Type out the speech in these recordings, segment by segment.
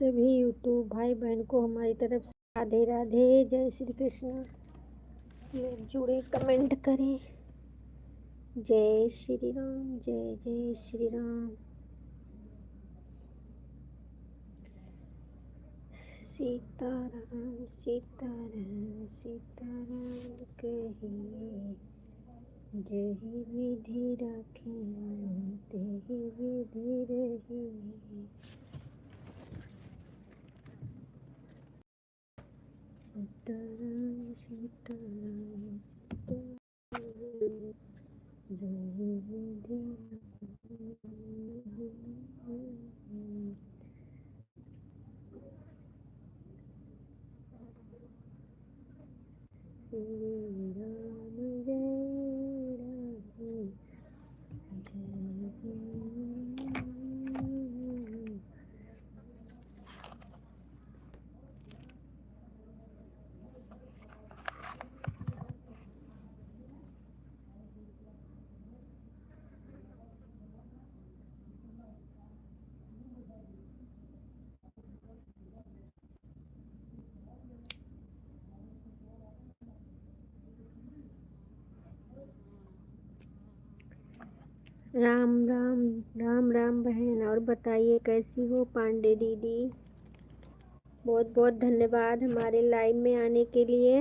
सभी यूट्यूब भाई बहन को हमारी तरफ से राधे राधे, जय श्री कृष्ण। लोग जुड़े कमेंट करें। जय श्री राम, जय जय श्री राम। सीताराम सीताराम सीताराम कहिए, जही विधि राखी तेहि विधि रही। सीताराम सीताराम सीताराम, जय विधि राम, जय राम, राम राम राम राम बहन। और बताइए कैसी हो पांडे दीदी। बहुत बहुत धन्यवाद हमारे लाइव में आने के लिए।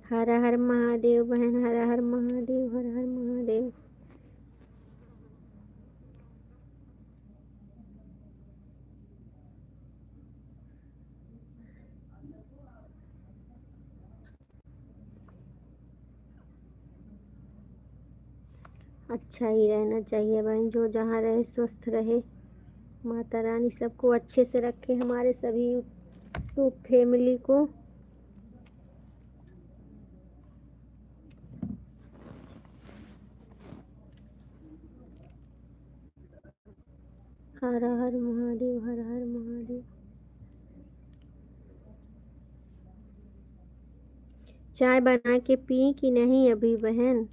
हर हर महादेव बहन, हर हर महादेव, हर हर महादेव। अच्छा ही रहना चाहिए बहन, जो जहाँ रहे स्वस्थ रहे। माता रानी सबको अच्छे से रखे, हमारे सभी यूट्यूब फैमिली को। हर हर महादेव, हर हर महादेव। चाय बना के पी कि नहीं अभी बहन?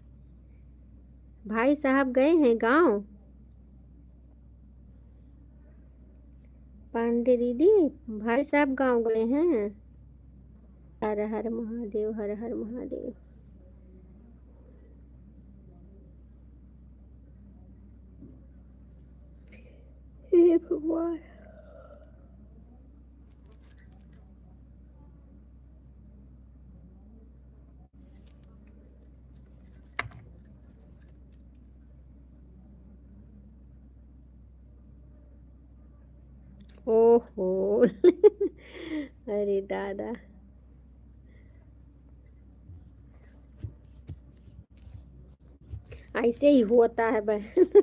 भाई साहब गए हैं गांव। पांडे दीदी, भाई साहब गांव गए हैं। हर हर महादेव, हर हर महादेव। हे भगवान। ओहो अरे दादा। ऐसे ही होता है बहन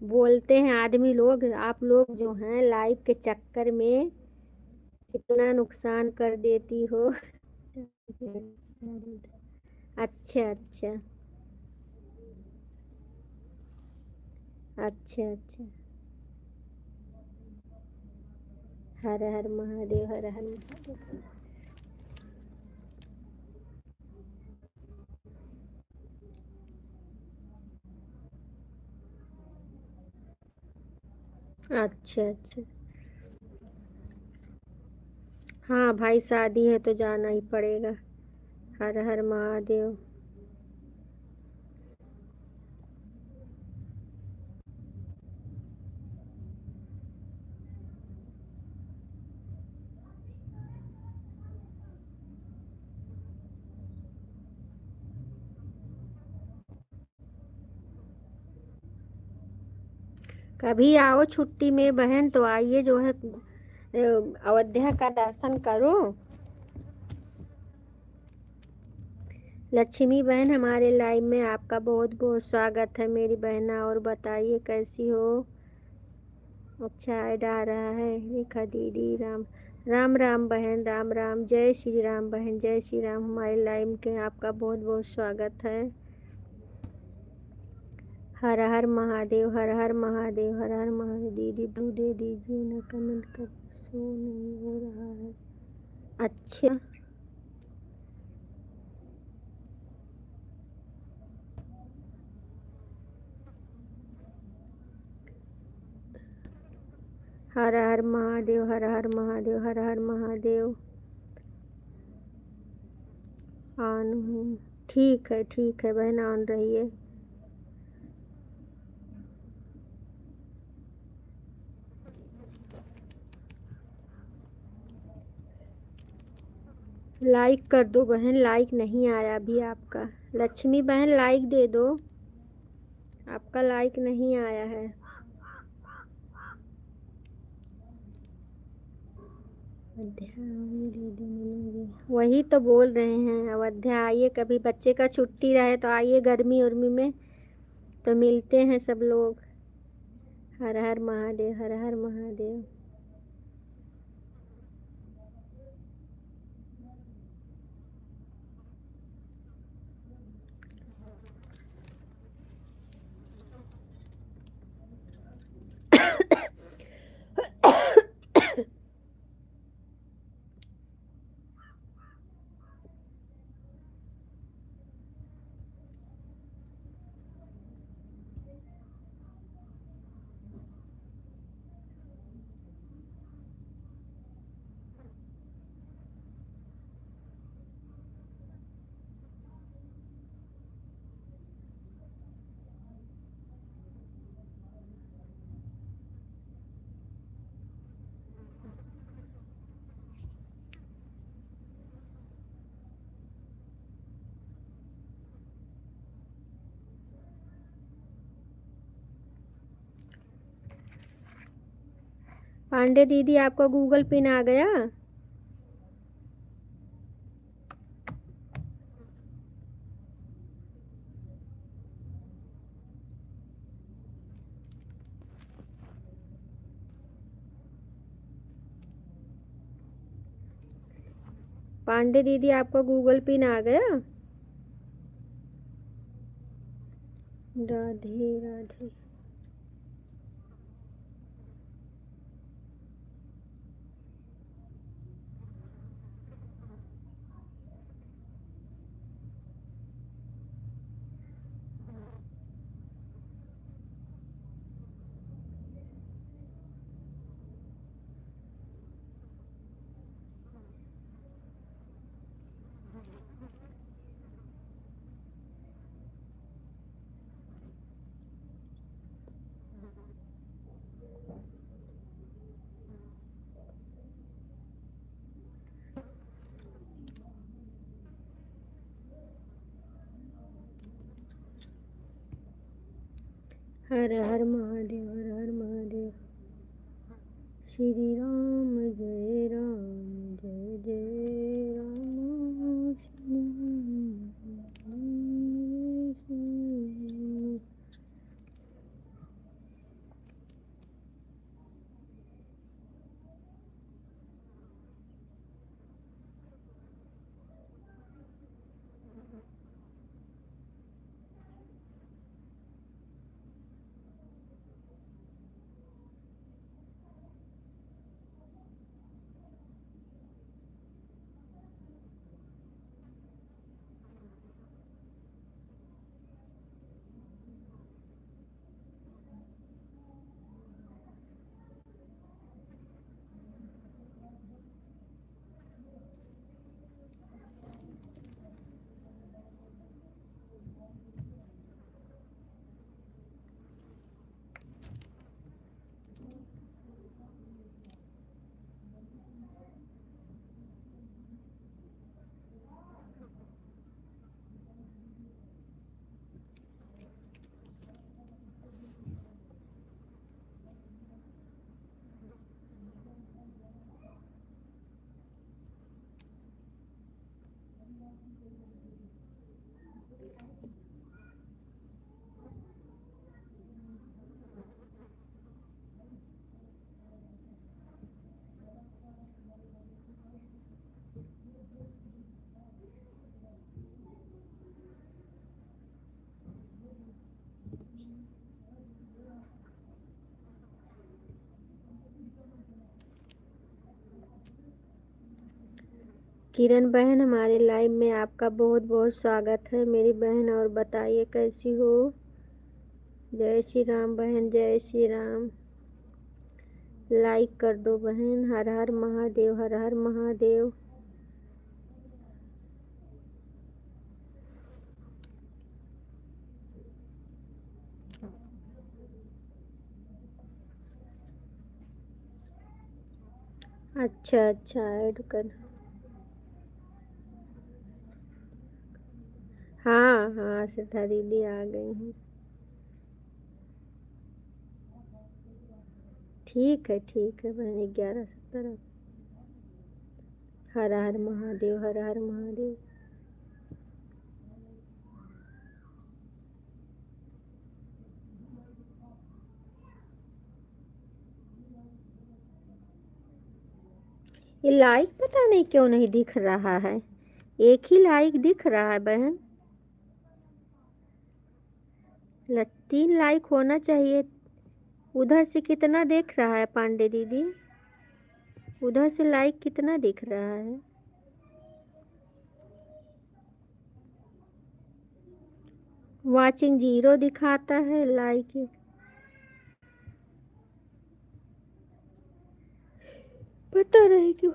बोलते हैं आदमी लोग, आप लोग जो हैं लाइफ के चक्कर में कितना नुकसान कर देती हो अच्छा अच्छा अच्छा अच्छा। हर हर महादेव, हर हर महादेव। अच्छा अच्छा। हाँ भाई, शादी है तो जाना ही पड़ेगा। हर हर महादेव। कभी आओ छुट्टी में बहन, तो आइए जो है अयोध्या का दर्शन करो। लक्ष्मी बहन, हमारे लाइव में आपका बहुत बहुत स्वागत है मेरी बहना। और बताइए कैसी हो? अच्छा ऐड आ रहा है। रेखा दीदी, राम राम राम बहन, राम राम, जय श्री राम बहन, जय श्री राम। हमारे लाइव के आपका बहुत बहुत स्वागत है। हर हर महादेव, हर हर महादेव, हर हर महादेव। दीदी ब्लू दे दीजिए ना, कमेंट कर शो नहीं हो रहा है। अच्छा हर हर महादेव, हर हर महादेव, हर हर महादेव। ऑन हूँ। ठीक है बहन, ऑन रहिए। लाइक कर दो बहन, लाइक नहीं आया अभी आपका। लक्ष्मी बहन लाइक दे दो, आपका लाइक नहीं आया है। दीदी मिलूंगी, वही तो बोल रहे हैं। अयोध्या आइए कभी, बच्चे का छुट्टी रहे तो आइए गर्मी उर्मी में, तो मिलते हैं सब लोग। हर हर महादेव, हर हर महादेव। पांडे दीदी आपको गूगल पिन आ गया? पांडे दीदी आपको गूगल पिन आ गया? राधे राधे। हर हर महादेव, हर हर महादेव। श्री राम जय राम, जय जय राम, श्री राम। किरण बहन हमारे लाइव में आपका बहुत बहुत स्वागत है मेरी बहन। और बताइए कैसी हो? जय श्री राम बहन, जय श्री राम। लाइक कर दो बहन। हर हर महादेव, हर हर महादेव। अच्छा अच्छा, ऐड कर। हाँ हाँ, श्रद्धा दीदी आ गई हैं। ठीक है बहन। 11:17। हर हर महादेव, हर हर महादेव। ये लाइक पता नहीं क्यों नहीं दिख रहा है। एक ही लाइक दिख रहा है बहन। 3 लाइक होना चाहिए। उधर से कितना दिख रहा है पांडे दीदी? उधर से लाइक कितना दिख रहा है? वाचिंग 0 दिखाता है, लाइक पता नहीं क्यों।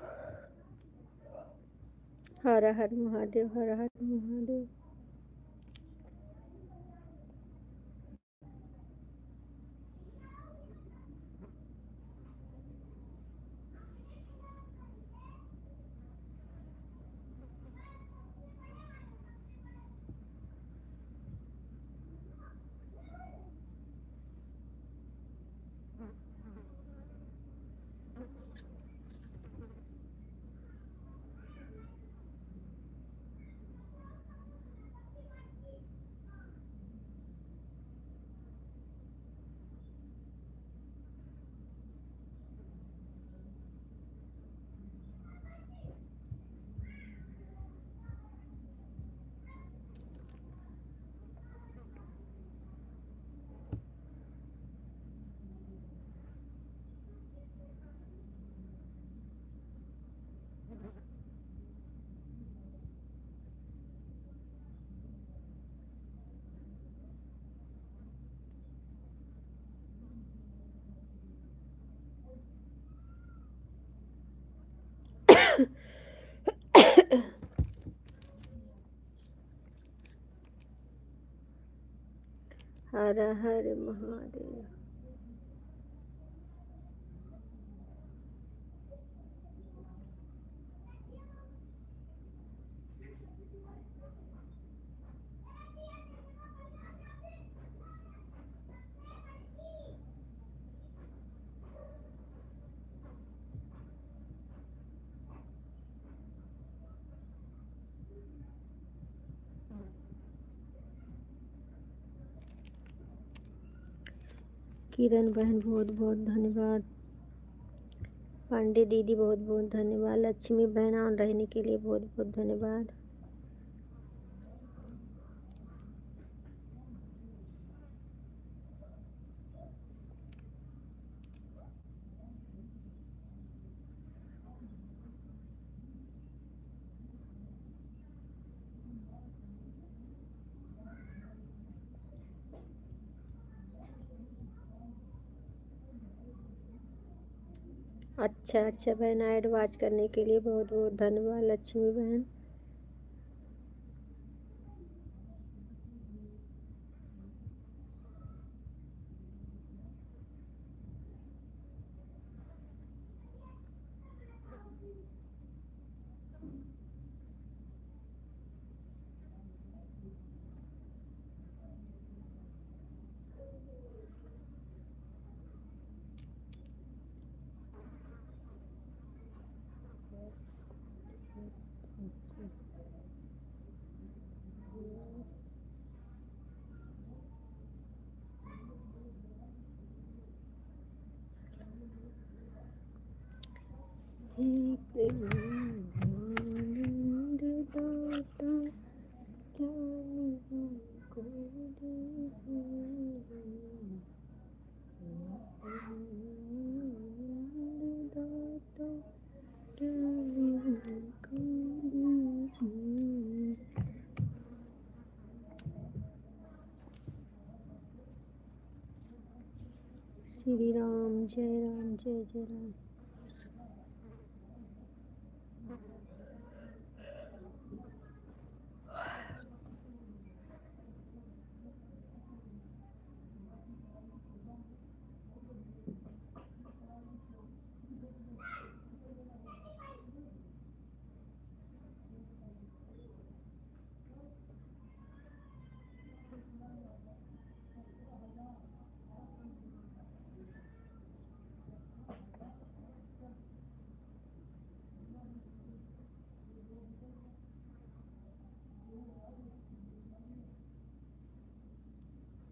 हर हर महादेव, हर हर महादेव। हर हर महादेव। किरण बहन बहुत बहुत धन्यवाद। पांडे दीदी बहुत बहुत धन्यवाद। लक्ष्मी बहन ऑन रहने के लिए बहुत बहुत धन्यवाद। अच्छा अच्छा बहन, ऐड वॉच करने के लिए बहुत बहुत धन्यवाद लक्ष्मी बहन। श्री राम जय राम जय जय राम।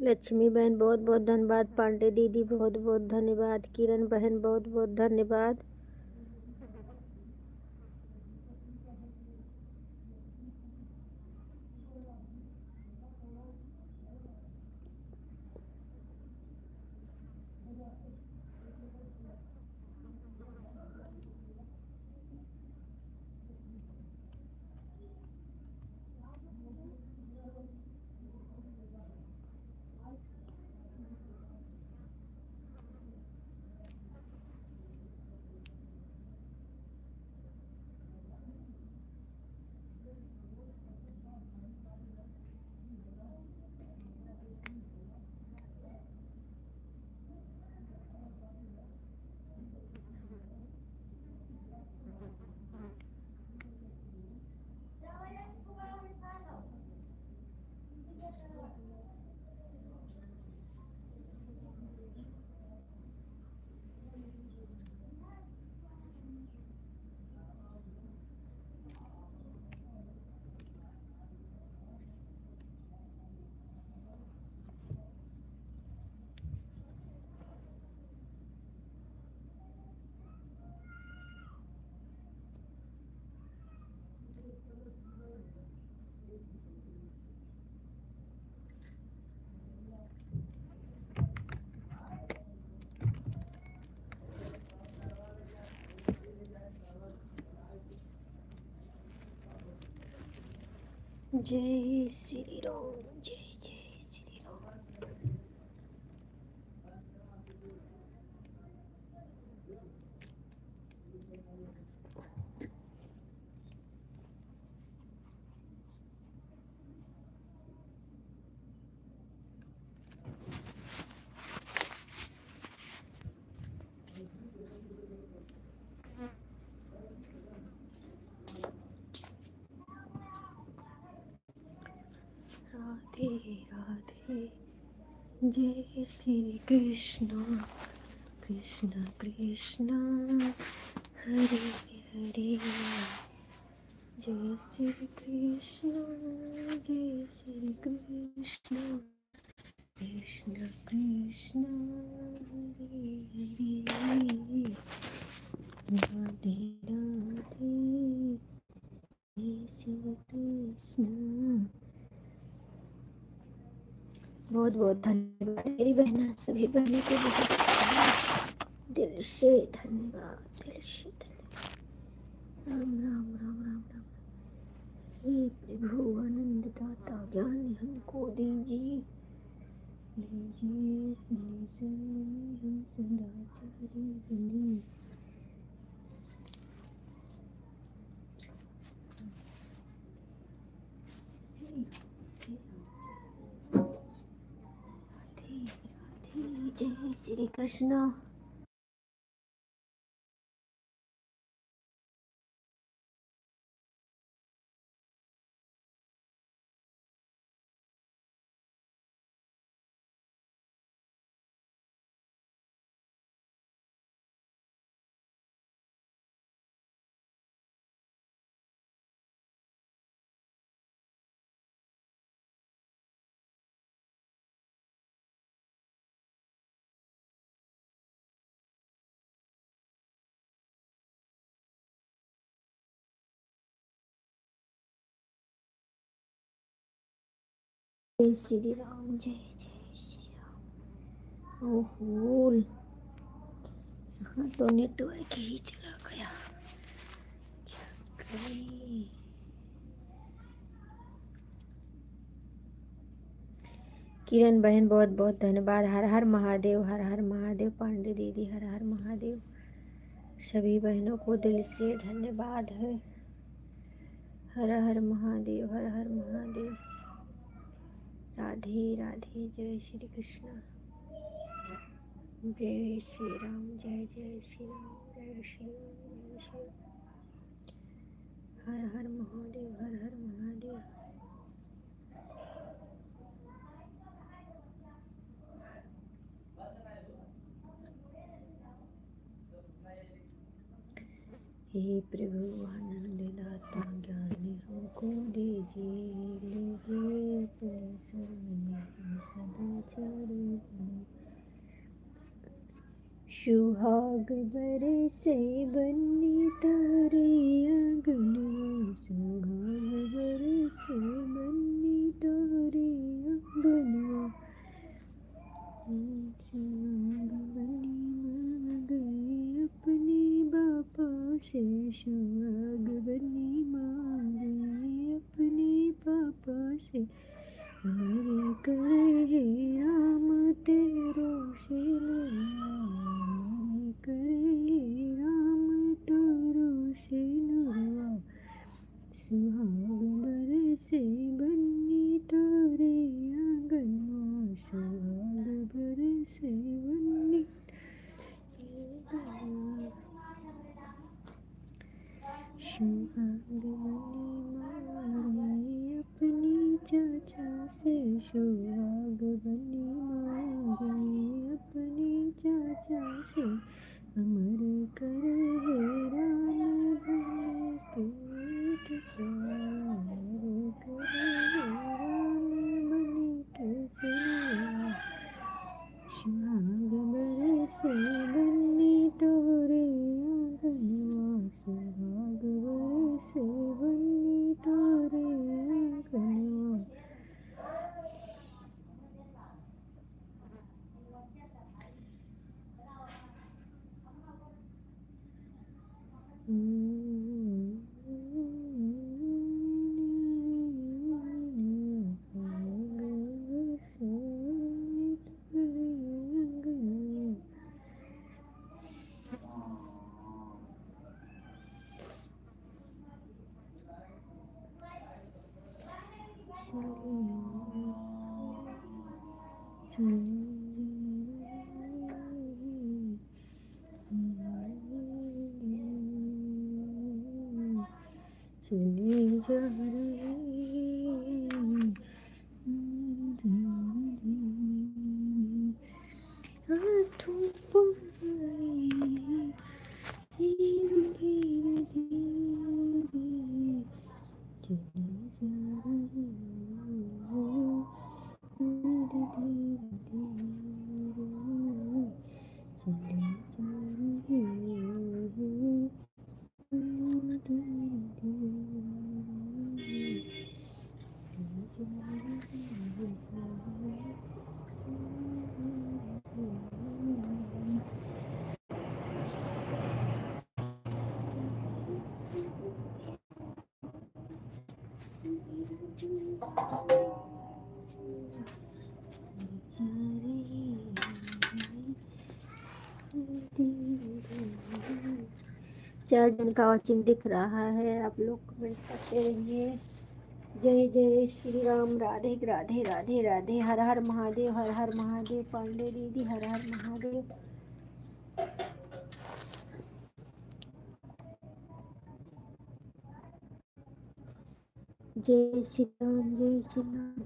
लक्ष्मी बहन बहुत बहुत धन्यवाद। पांडे दीदी बहुत बहुत धन्यवाद। किरण बहन बहुत बहुत धन्यवाद। जय श्री राम जय जय श्री राम। राधे राधे। जय श्री कृष्ण कृष्ण कृष्ण हरे हरे। जय श्री कृष्ण जय श्री कृष्ण कृष्ण कृष्ण हरे हरे। राधे राधे। जय श्री कृष्ण। बहुत बहुत धन्यवाद मेरी बहना, सभी बहनों को बहुत दिल से धन्यवाद, दिल से धन्यवाद। राम राम राम राम राम। हे प्रभु आनंद दाता ज्ञान हमको दीजिए, लीजिए अपने शरण हम सदाचारी बने। जय श्री कृष्ण। जय श्री राम जय जय श्री राम। ओहो, यहाँ तो नेटवर्क ही चला गया, क्या करें। किरण बहन बहुत बहुत धन्यवाद। हर हर महादेव, हर हर महादेव। पांडे दीदी हर हर महादेव। सभी बहनों को दिल से धन्यवाद है। हर हर महादेव, हर हर महादेव। राधे राधे। जय श्री कृष्ण। जय श्री राम, जय जय श्री राम, जय श्री राम, जय श्री राम। हर हर महादेव, हर हर महादेव। हे प्रभु आनंद दाता ज्ञानी हमको दीजिए, लीजिए अपने शरण में सदाचारी बने। सुहाग बरसे बन्नी तारे आंगन, सुहाग बरसे बन्नी तारे आंगन। सुहाग बन्नी मांग गए अपने बापा से, सुहाग बन्नी मांग गए अपने पापा से। मेरे करे हे राम तेरो सिनुरा, मेरे करे हे राम तेरो सिनुरा। सुहाग बरसे बन्नी तारे आंगनवा, सुहाग बरसे बन्नी आंगनवा। सुहाग बन्नी मांगे अपने चाचा से, सुहाग बन्नी मांगे अपने चाचा से। अमर करे हे राम बन के ठकुआ, अमर करे हे राम बन के ठकुआ। सुहाग बरसे बन्नी तोरे आंगनवा, सुहाग बरसे बन्नी तोरे आंगनवा। चले जा रहे हाथों पर धीरे धीरे चले जा रहे धीरे धीरे चले जा रहे चार जन का वचन दिख रहा है, आप लोग कमेंट करते रहिए। जय जय श्री राम। राधे राधे राधे राधे। हर हर महादेव, हर हर महादेव। पांडे दीदी हर हर महादेव। जय श्री राम, जय श्री राम।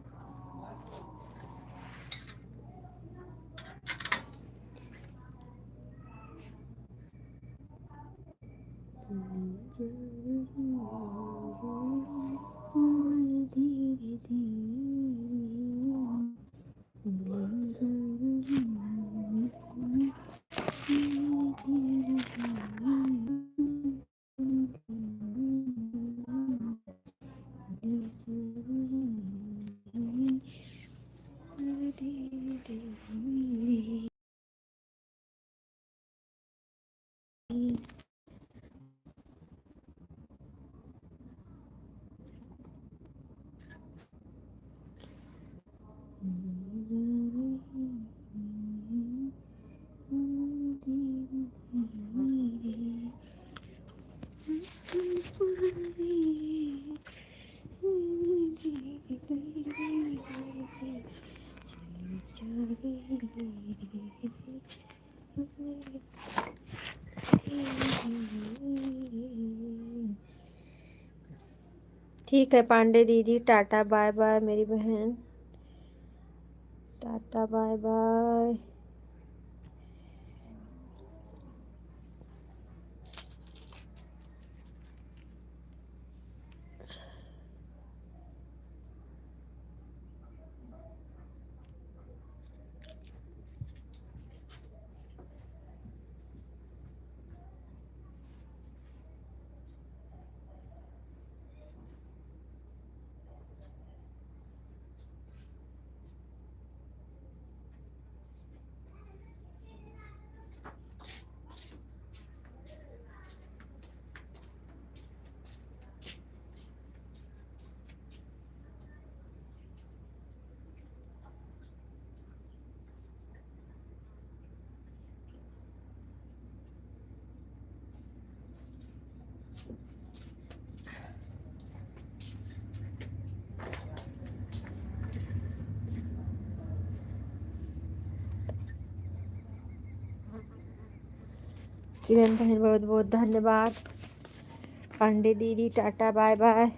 धीरे ठीक है पांडे दीदी, टाटा बाय बाय मेरी बहन, टाटा बाय बाय। किरण बहन बहुत बहुत धन्यवाद, पांडे दीदी टाटा बाय बाय।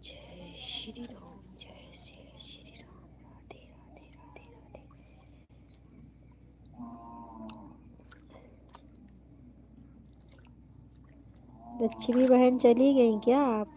जय श्री राम, जय श्री राम, राधे राधे राधे राधे। लक्ष्मी बहन चली गई क्या आप?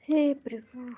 हे प्रभु।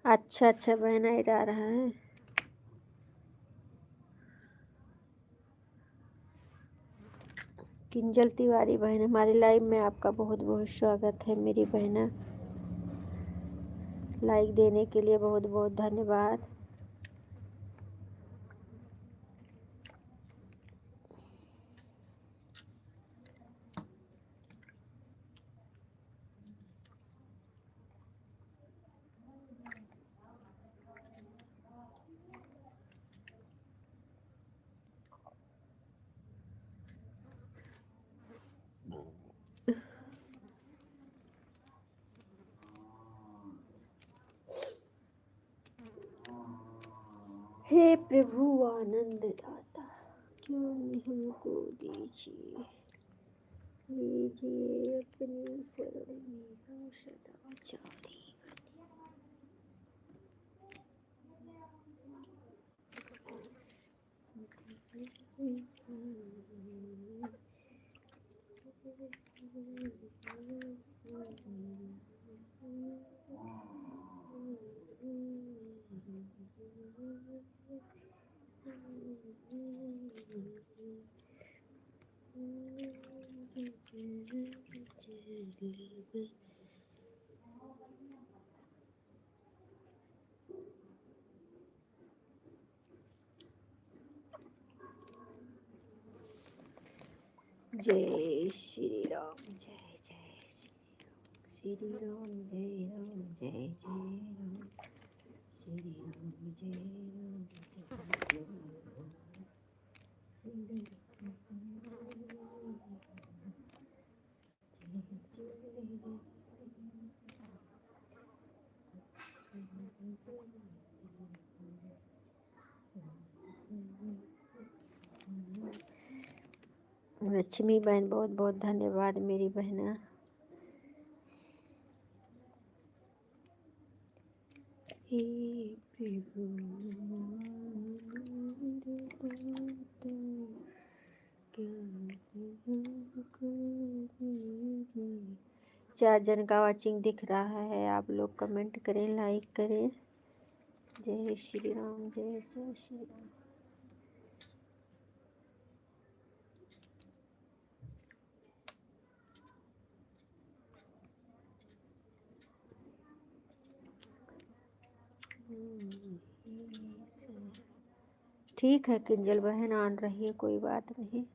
अच्छा अच्छा बहन ऐड आ रहा है। किंजल तिवारी बहन, हमारे लाइव में आपका बहुत बहुत स्वागत है मेरी बहना। लाइक देने के लिए बहुत बहुत धन्यवाद। हे प्रभु आनंद दाता, क्यों नहीं हमको दीजिए, लीजिए अपनी शरण में हम सदा चारी। जय श्री राम, जय जय श्री राम, जय राम, जय राम, श्री राम, जय राम, जय लक्ष्मी बहन, बहुत बहुत धन्यवाद मेरी बहना। हे प्रभु क्या 4 जन का वाचिंग दिख रहा है। आप लोग कमेंट करें, लाइक करें। जय श्री राम, जय जय श्री राम। ठीक है किंजल बहन, आन रही है, कोई बात नहीं।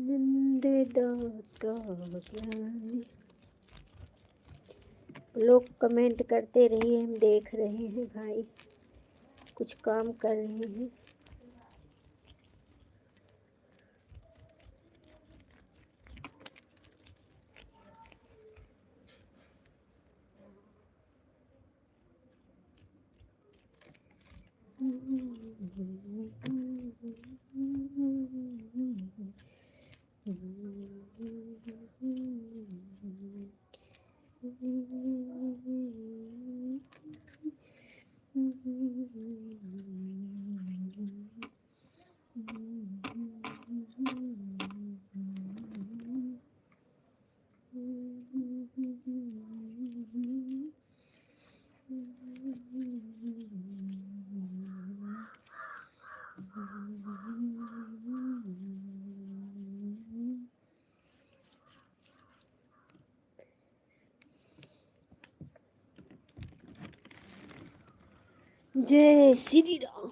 दाता ज्ञानी। लोग कमेंट करते रहिए, हम देख रहे हैं भाई, कुछ काम कर रहे हैं। जय श्री राम।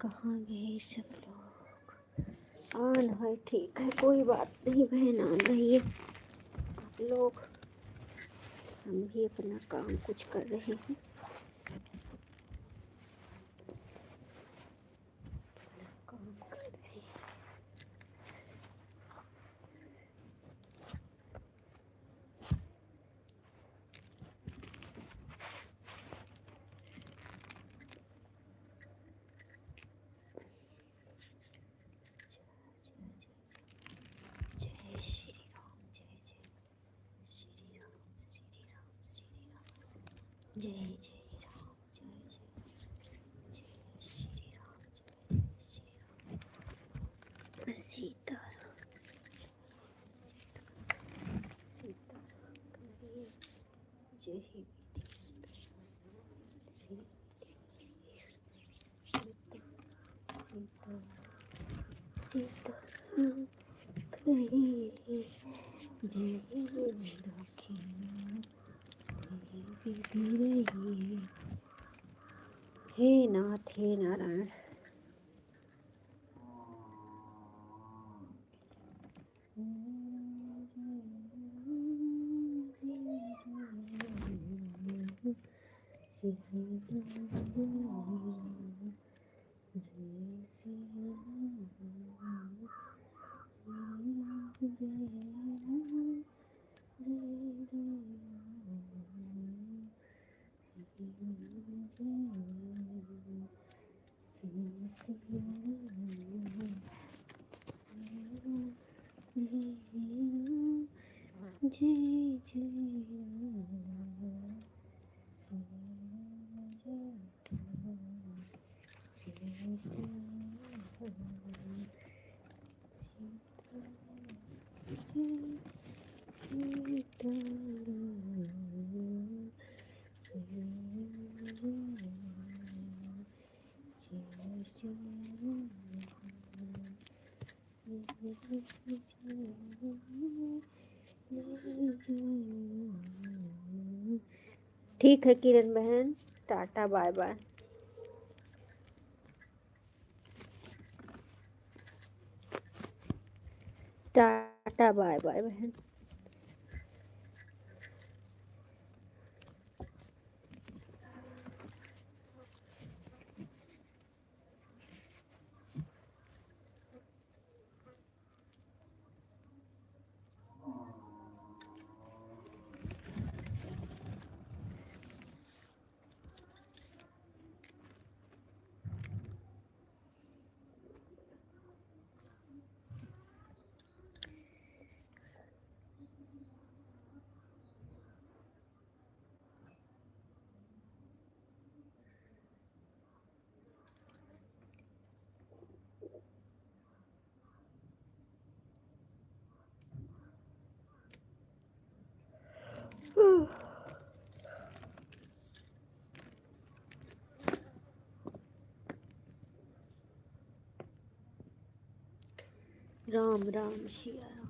कहाँ गए सब लोग? ऑन है, ठीक है, कोई बात नहीं बहन, ऑन रहिए आप लोग। हम भी अपना काम कुछ कर रहे हैं। काम कर रहे हैं। जय श्री राम, जय जय श्री राम, श्री राम, श्री राम, जय जय राम, जय जय जय श्री राम, जय जय श्री राम। सीताराम, सीताराम करिए, जय हिंद। सीताराम करिए, जय रखिए, विधि रहिए। हे नाथ, हे नारायण। ठीक है किरण बहन, tata bye bye. Tata bye bye बहन। राम राम सिया राम।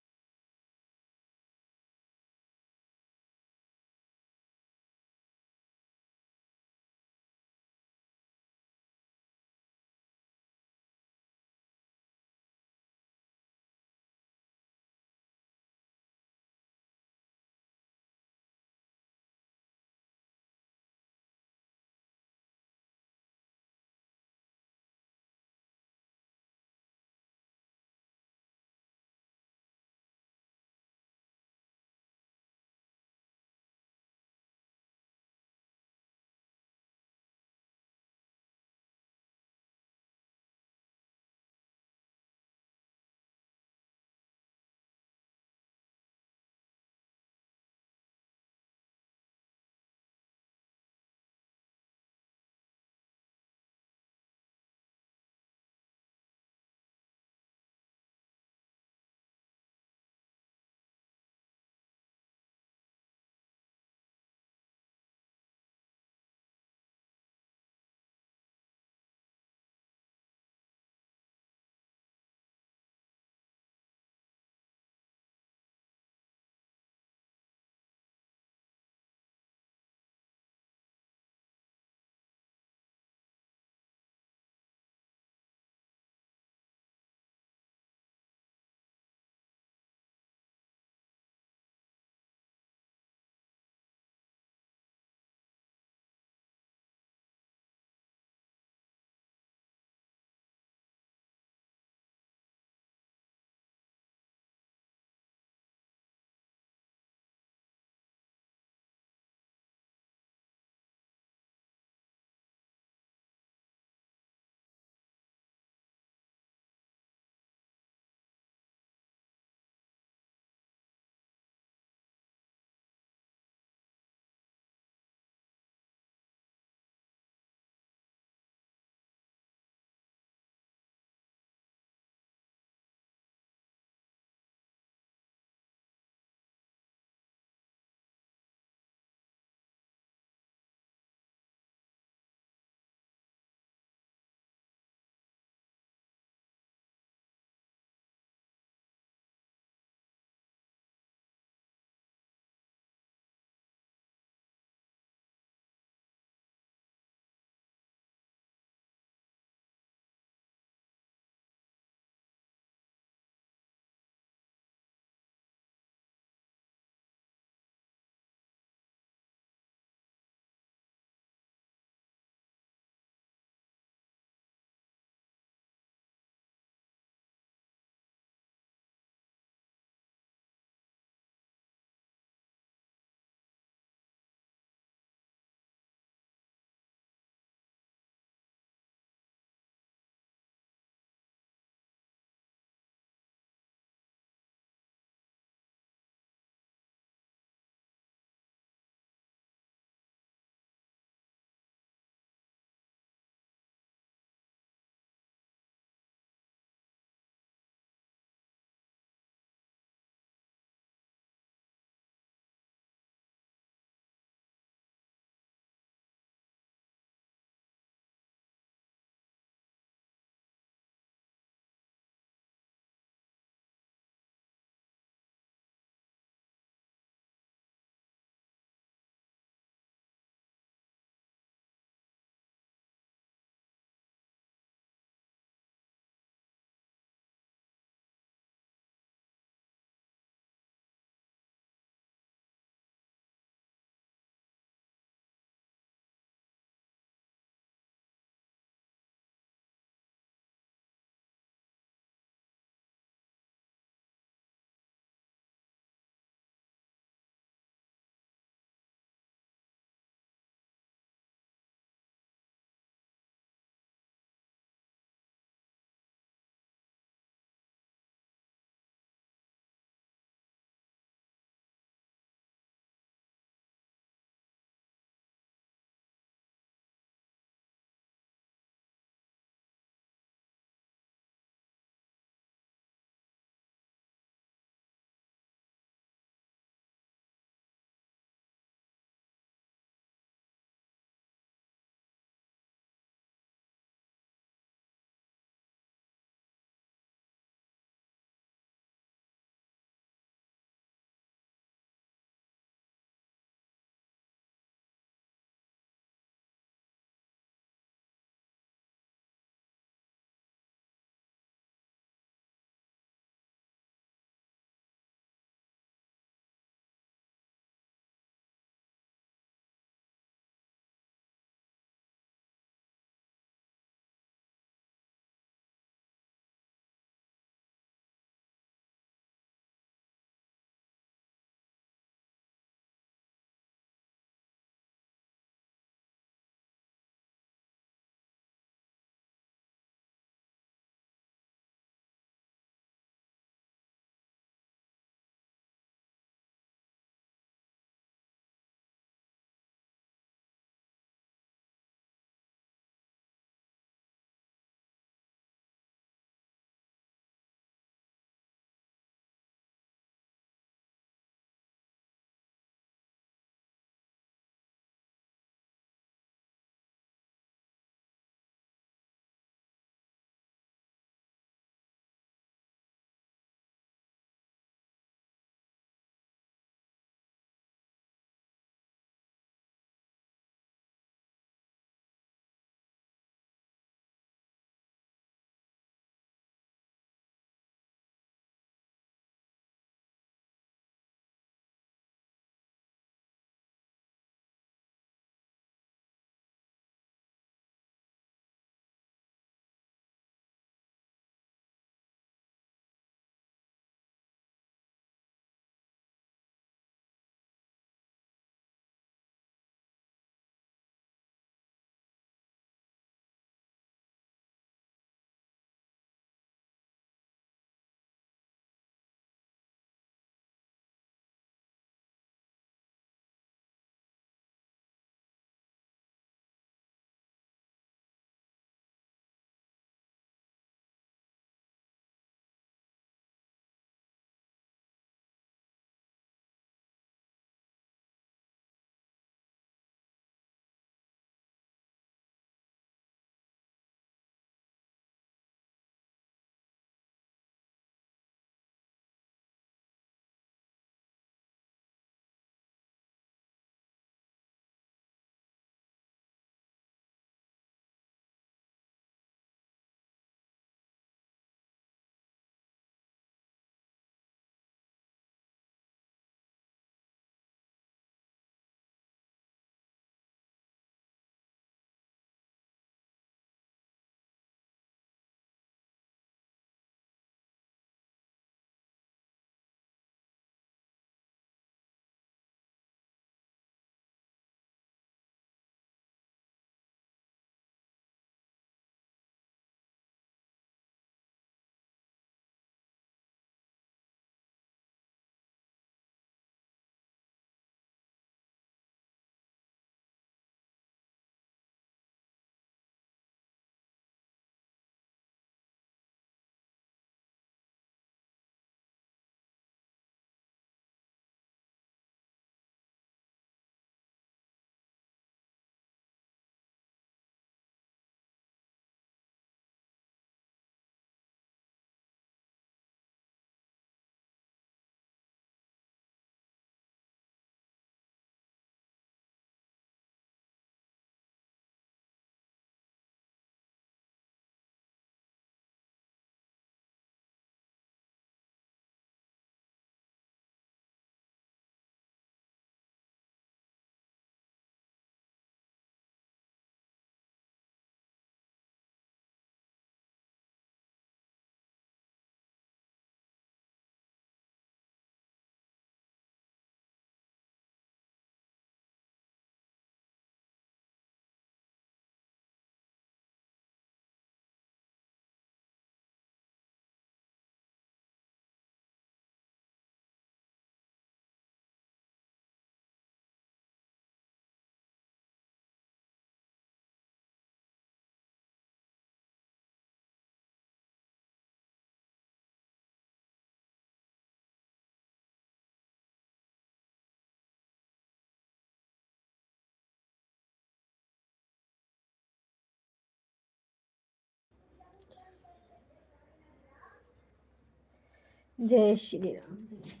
जय श्री राम। जय श्री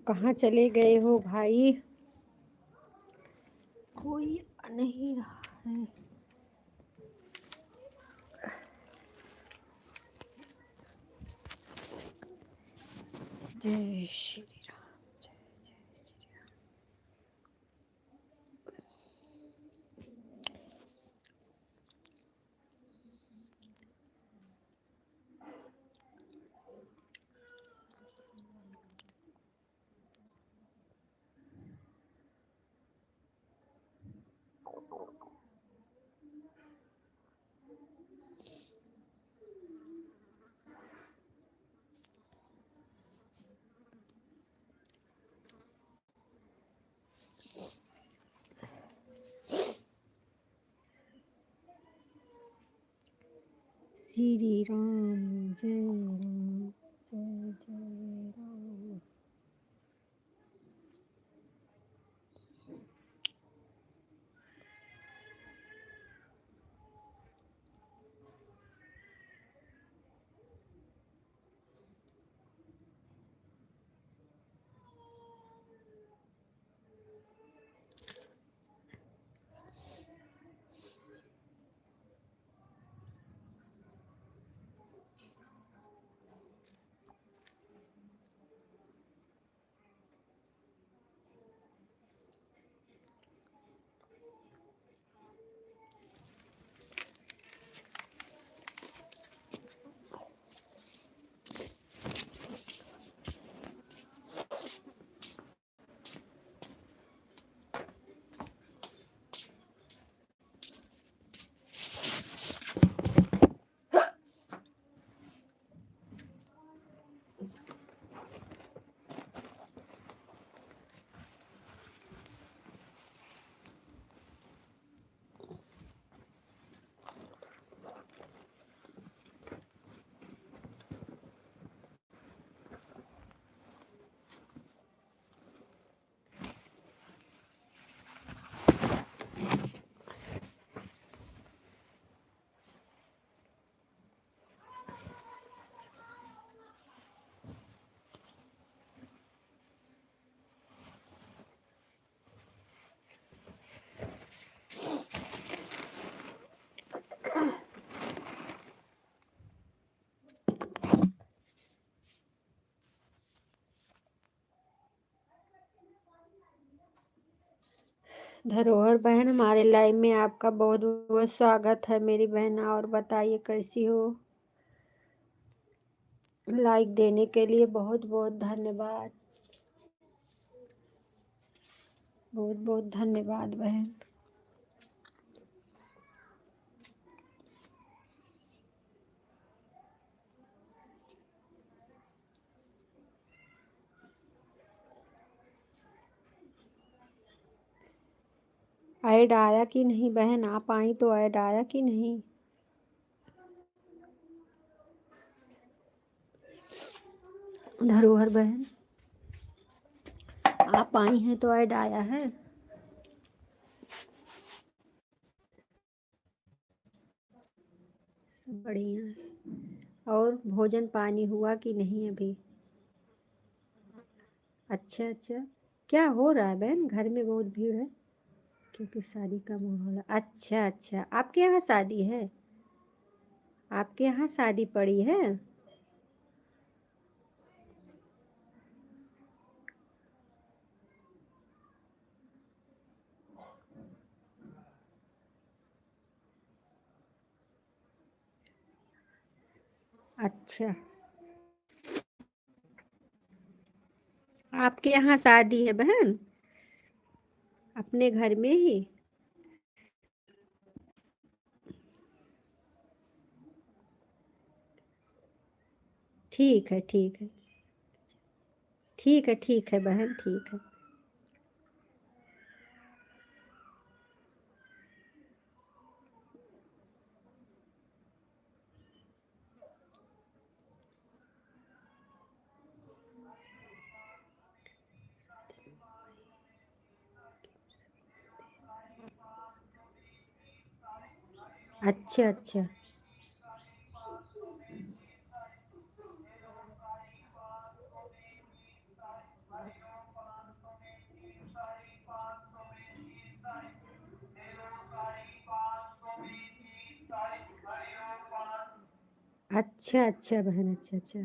कहाँ चले गए हो भाई? कोई आ नहीं रहा है। जय श्री राम, जय जय श्री राम। श्री राम, जय राम, जय जय राम। धरोहर बहन, हमारे लाइव में आपका बहुत बहुत स्वागत है मेरी बहन। और बताइए कैसी हो? लाइक देने के लिए बहुत बहुत धन्यवाद, बहुत बहुत धन्यवाद बहन। ऐड आया कि नहीं बहन? आप आई तो ऐड आया कि नहीं? धरोहर बहन, आप आई हैं तो ऐड आया है? सब बढ़िया है। और भोजन पानी हुआ कि नहीं अभी? अच्छा अच्छा, क्या हो रहा है बहन? घर में बहुत भीड़ है क्योंकि शादी का माहौल है। अच्छा अच्छा, आपके यहाँ शादी है? आपके यहाँ शादी पड़ी है? अच्छा, आपके यहाँ शादी है बहन? अपने घर में ही? ठीक है ठीक है, ठीक है ठीक है बहन, ठीक है। अच्छा अच्छा, अच्छा अच्छा बहन, अच्छा अच्छा।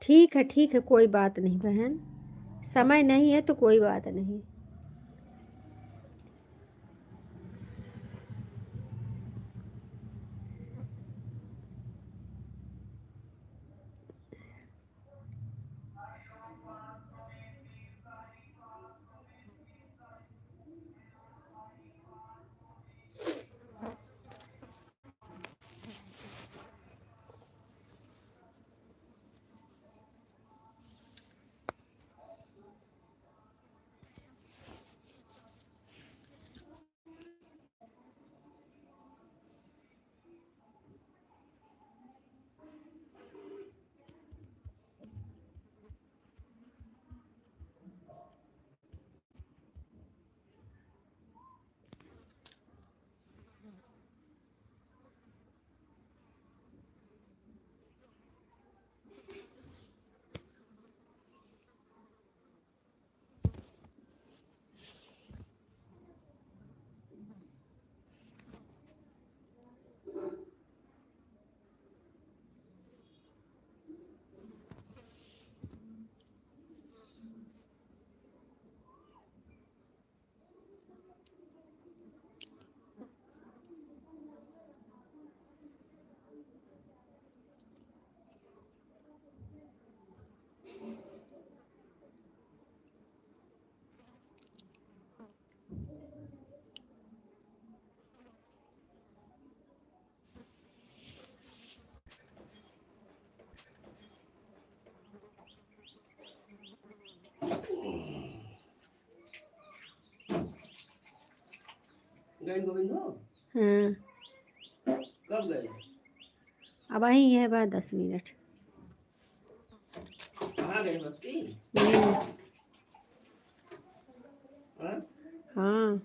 ठीक है, कोई बात नहीं बहन, समय नहीं है तो कोई बात नहीं। गए गोविंद हो? हाँ, कब गए? अब वही है बाद 10 मिनट। कहाँ गए मस्ती? हम्म, हाँ? हाँ।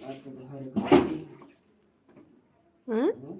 आज तो घर खाली। हाँ? हाँ?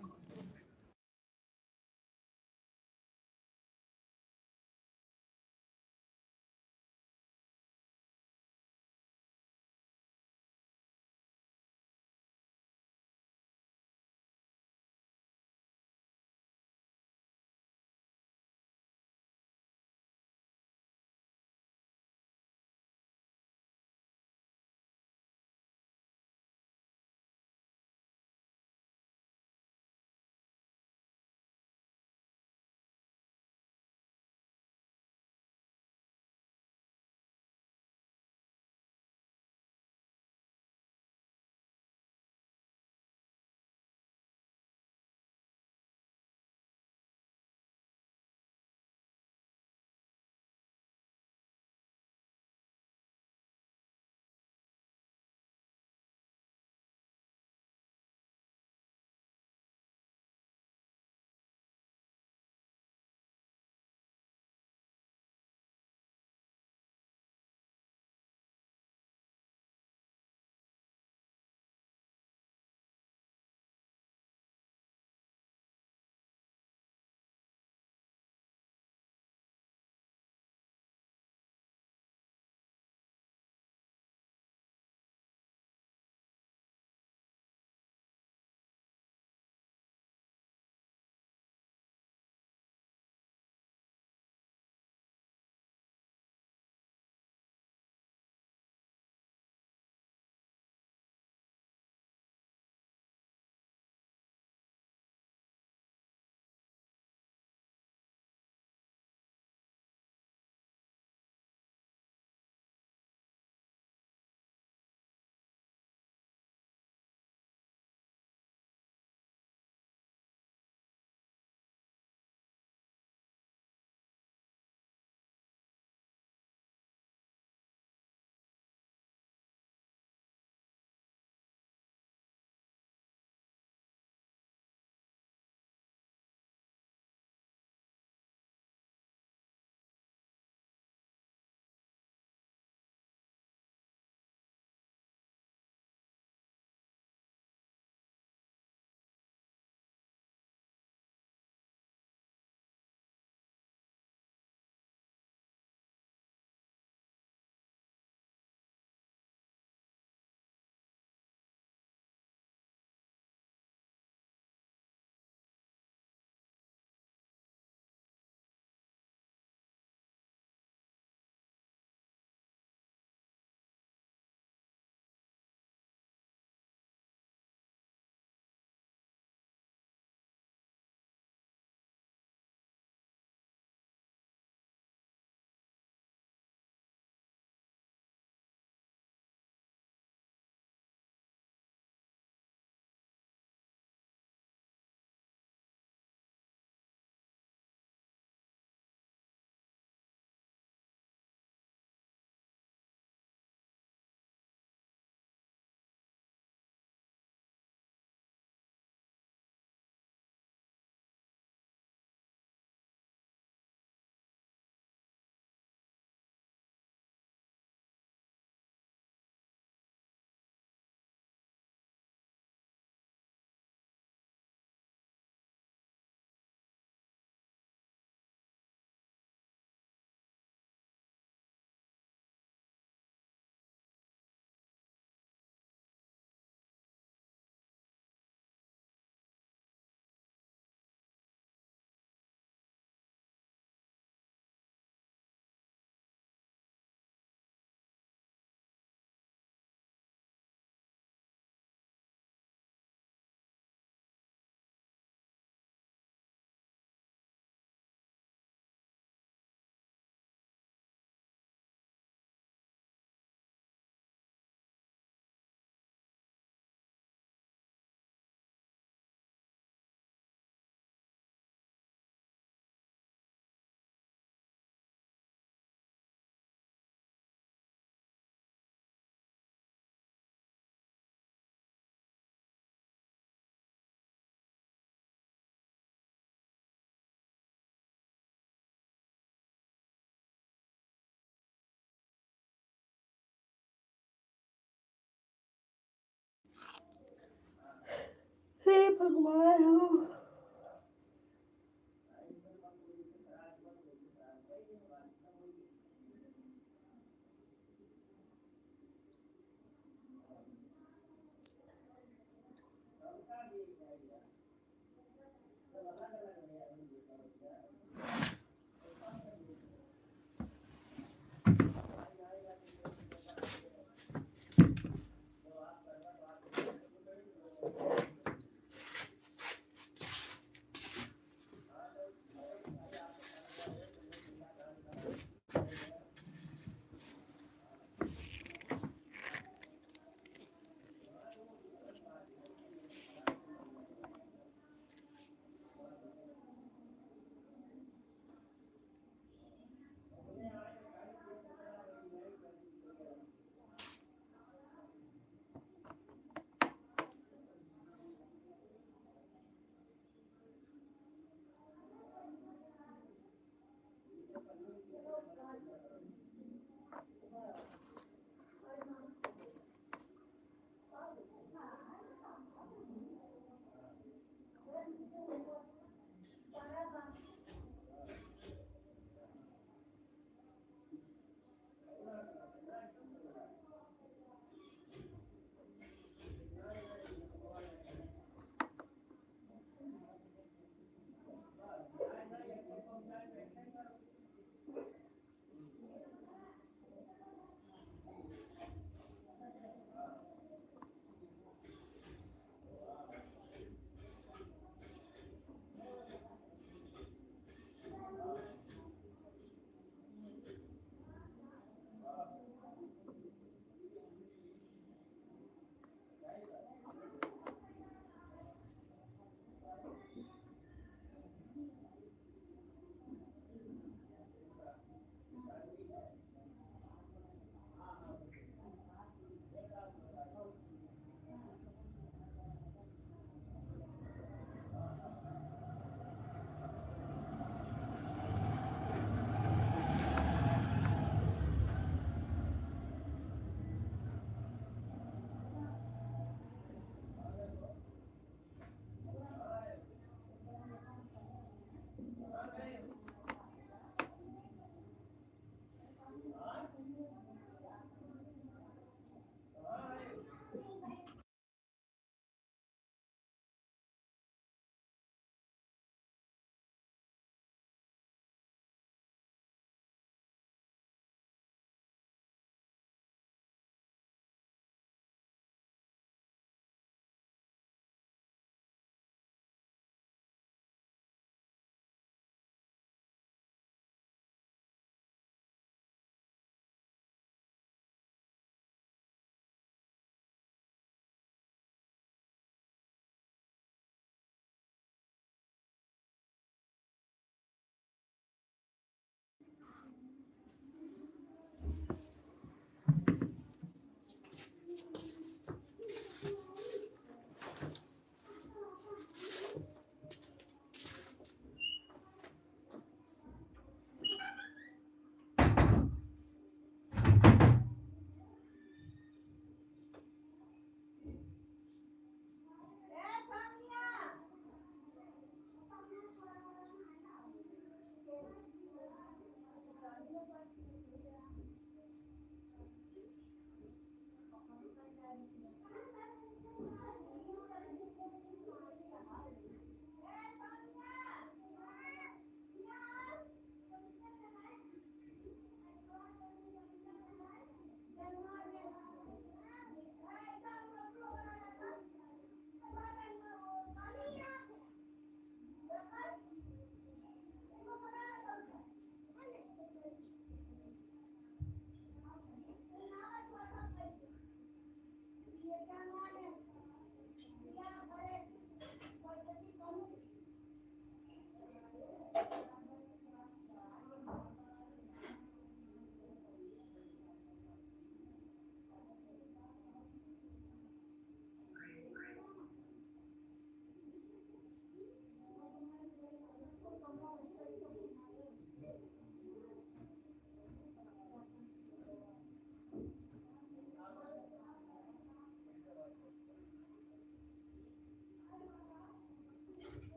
भगवान हो।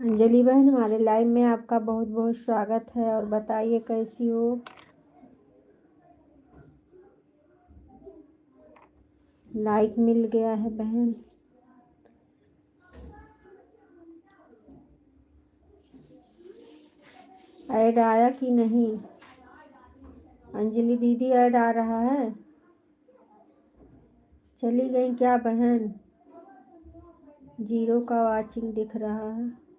अंजलि बहन, हमारे लाइव में आपका बहुत बहुत स्वागत है। और बताइए कैसी हो। लाइक मिल गया है बहन। ऐड आया कि नहीं? अंजलि दीदी, ऐड आ रहा है? चली गई क्या बहन? 0 का वाचिंग दिख रहा है।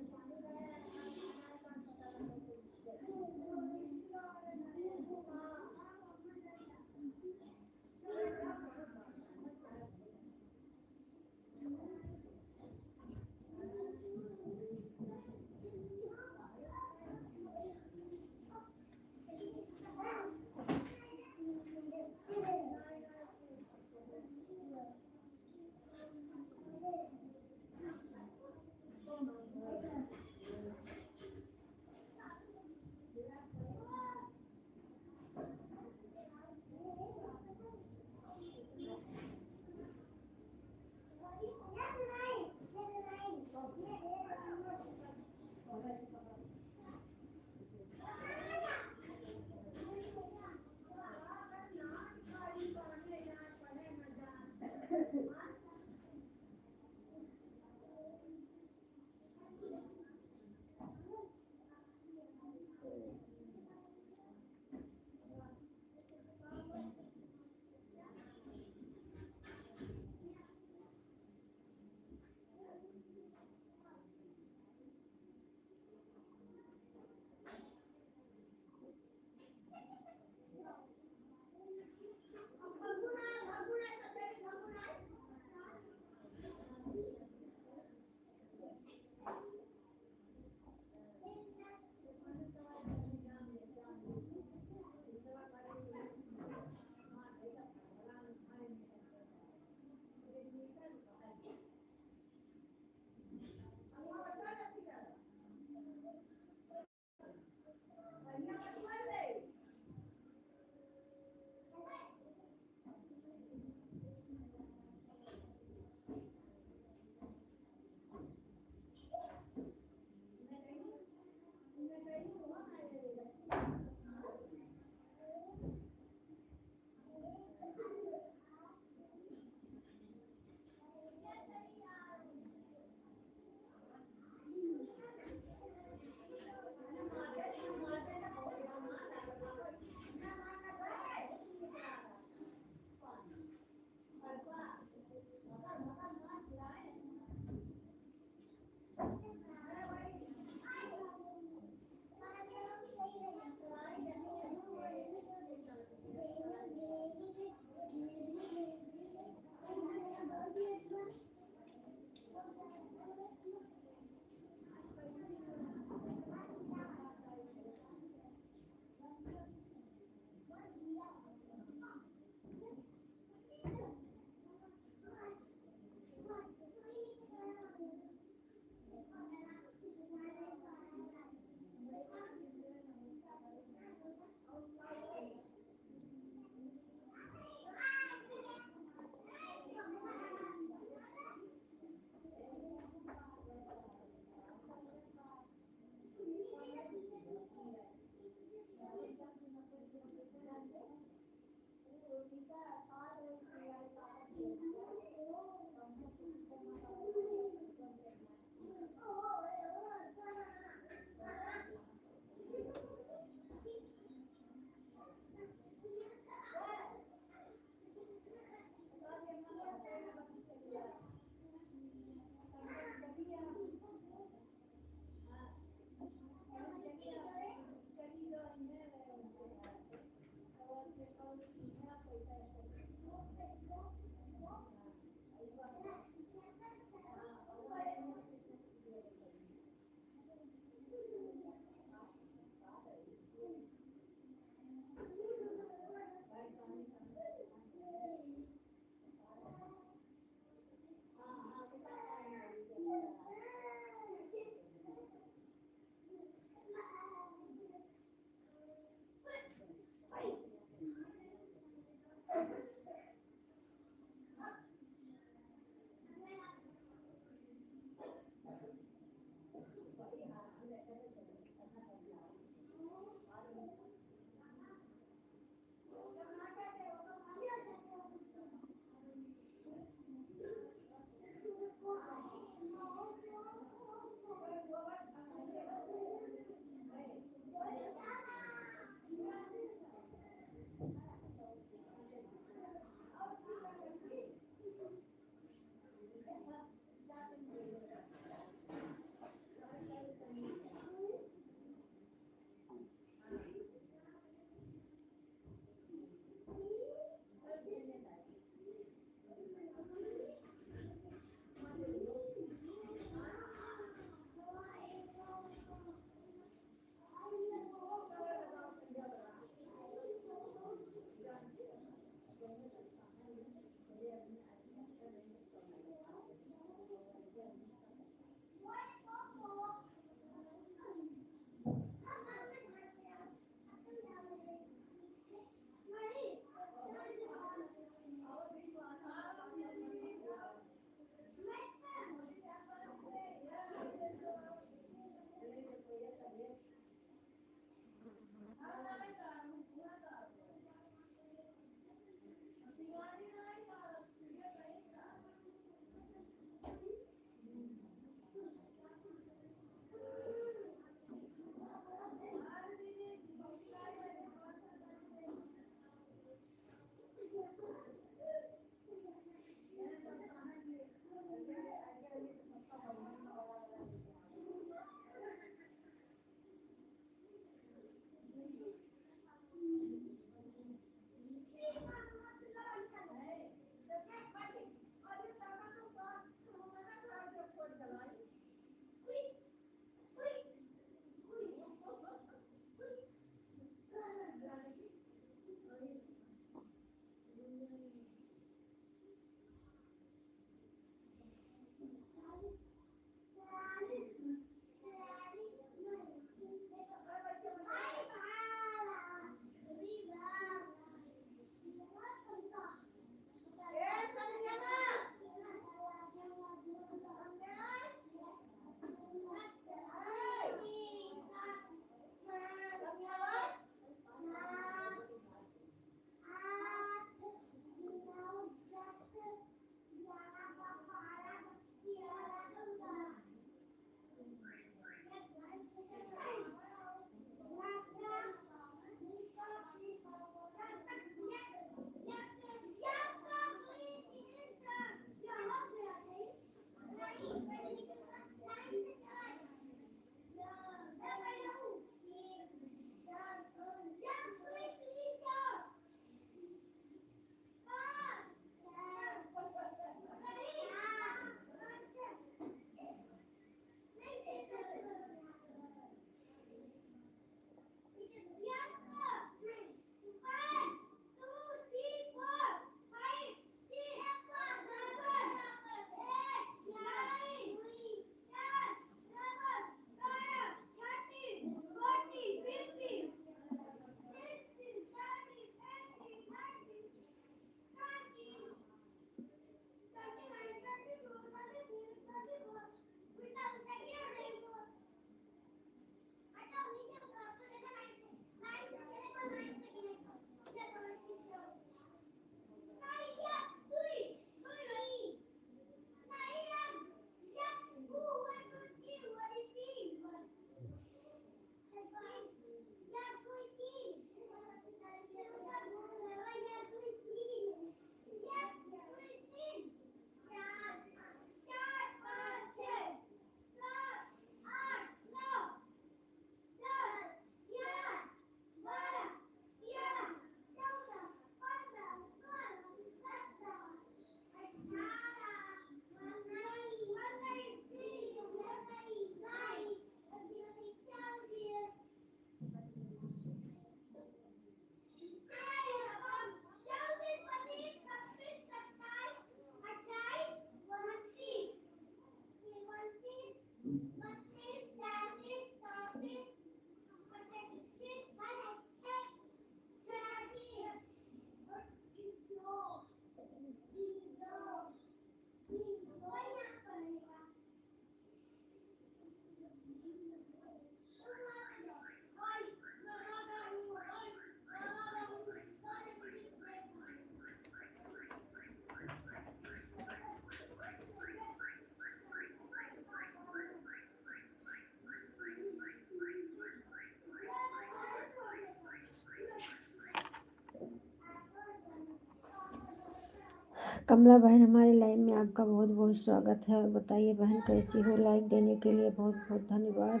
कमला बहन हमारे लाइव में आपका बहुत बहुत स्वागत है। और बताइए बहन कैसी हो। लाइक देने के लिए बहुत बहुत धन्यवाद।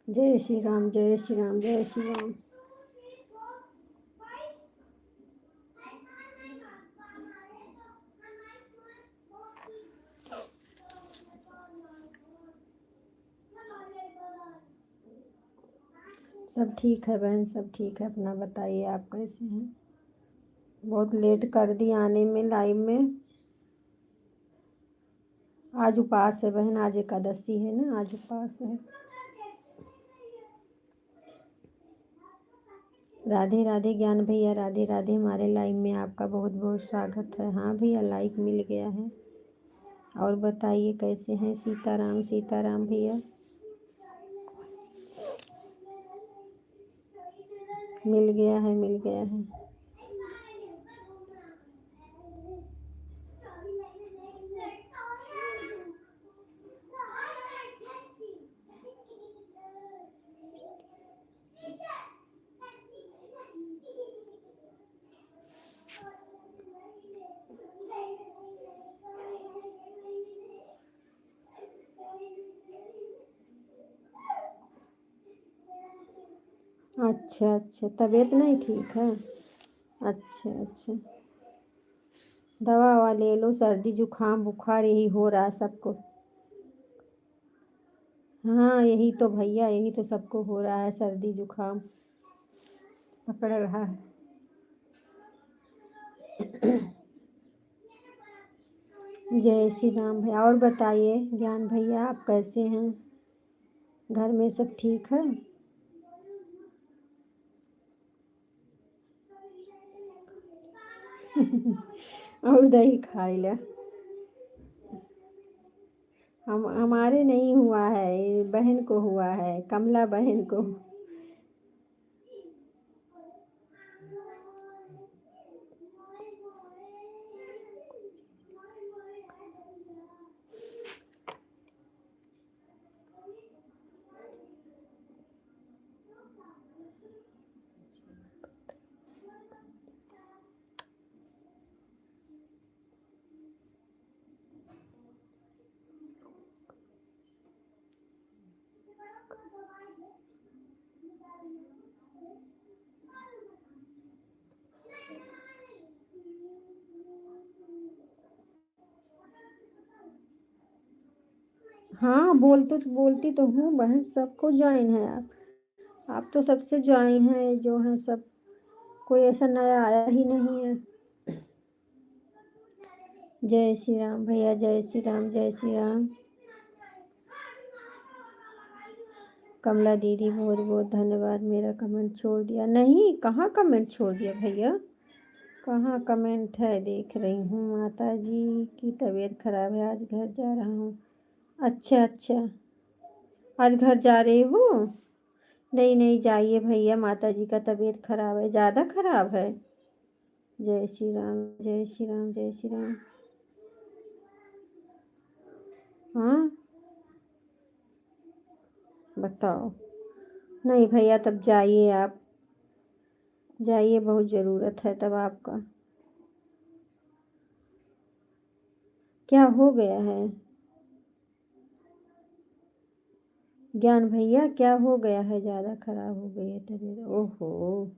जय श्री राम, जय श्री राम, जय श्री राम। सब ठीक है बहन, सब ठीक है। अपना बताइए आप कैसे हैं। बहुत लेट कर दी आने में लाइव में। आज उपवास है बहन, आज एकादशी है ना, आज उपवास है। राधे राधे ज्ञान भैया, राधे राधे। हमारे लाइव में आपका बहुत बहुत स्वागत है। हाँ भैया, लाइक मिल गया है। और बताइए कैसे हैं। सीताराम सीताराम भैया। मिल गया है, मिल गया है। अच्छा अच्छा, तबीयत नहीं ठीक है। अच्छा अच्छा, दवा ववा ले लो। सर्दी जुकाम बुखार यही हो रहा है सबको। हाँ यही तो भैया, यही तो सबको हो रहा है, सर्दी जुकाम पकड़ रहा है। जय श्री राम भैया। और बताइए ज्ञान भैया आप कैसे हैं। घर में सब ठीक है। और दही खाई ले। हम हमारे नहीं हुआ है, ये बहन को हुआ है, कमला बहन को। हाँ बोलती तो हूँ बहन, सबको ज्वाइन है आप तो सबसे ज्वाइन है जो है सब। कोई ऐसा नया आया ही नहीं है। जय श्री राम भैया, जय श्री राम, जय श्री राम। कमला दीदी बहुत बहुत धन्यवाद। मेरा कमेंट छोड़ दिया नहीं, कहाँ कमेंट छोड़ दिया भैया, कहाँ कमेंट है। देख रही हूँ माता जी की तबीयत खराब है, आज घर जा रहा हूँ। अच्छा अच्छा, आज घर जा रहे हो। नहीं नहीं जाइए भैया, माता जी का तबीयत खराब है, ज़्यादा खराब है। जय श्री राम, जय श्री राम, जय श्री राम। हाँ बताओ। नहीं भैया तब जाइए आप, जाइए, बहुत ज़रूरत है तब आपका। क्या हो गया है ज्ञान भैया, क्या हो गया है। ज़्यादा खराब हो गई है तबीयत। ओहो,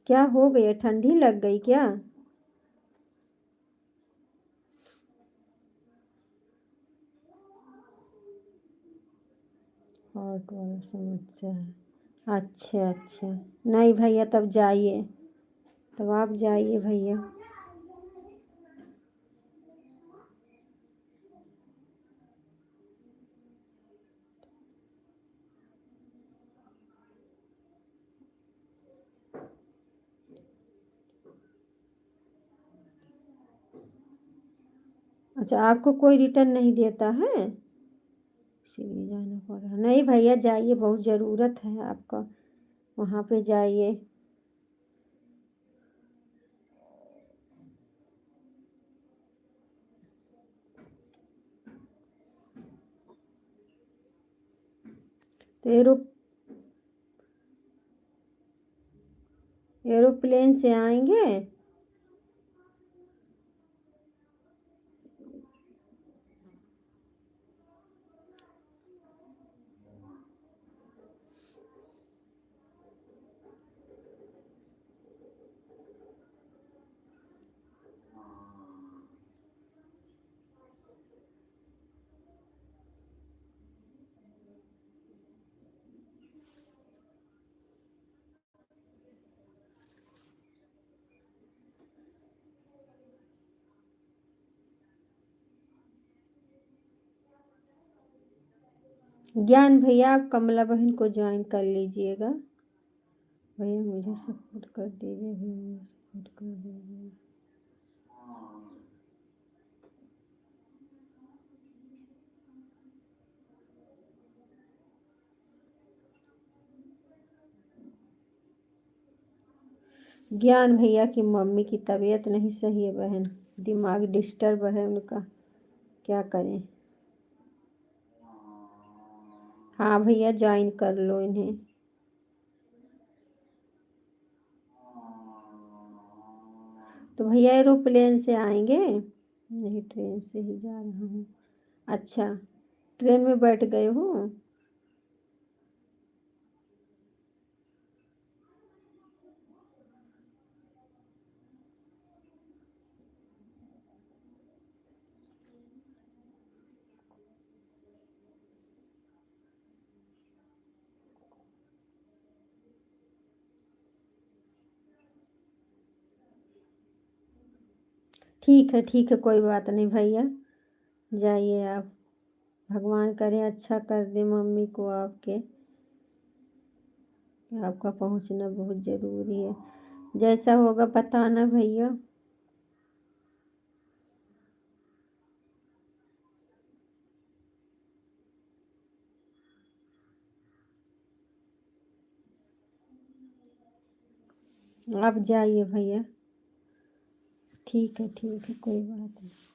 क्या हो गया, ठंडी लग गई क्या। हार्ट वाला समस्या है। अच्छा अच्छा, नहीं भैया तब जाइए, तब आप जाइए भैया। अच्छा आपको कोई रिटर्न नहीं देता है, इसीलिए जाना पड़ रहा। नहीं भैया जाइए, बहुत ज़रूरत है आपका, वहाँ पे जाइए। तो एरोप्लेन से आएंगे। ज्ञान भैया आप कमला बहन को ज्वाइन कर लीजिएगा। भैया मुझे सपोर्ट कर दीजिए, भैया मुझे सपोर्ट कर दीजिए। ज्ञान भैया की मम्मी की तबीयत नहीं सही है बहन, दिमाग डिस्टर्ब है उनका, क्या करें। हाँ भैया ज्वाइन कर लो इन्हें। तो भैया एरोप्लेन से आएंगे? नहीं ट्रेन से ही जा रहा हूँ। अच्छा ट्रेन में बैठ गए हो? ठीक है कोई बात नहीं भैया, जाइए आप। भगवान करे अच्छा कर दे मम्मी को आपके। आपका पहुंचना बहुत ज़रूरी है। जैसा होगा बताना भैया। आप जाइए भैया। ठीक है कोई बात नहीं।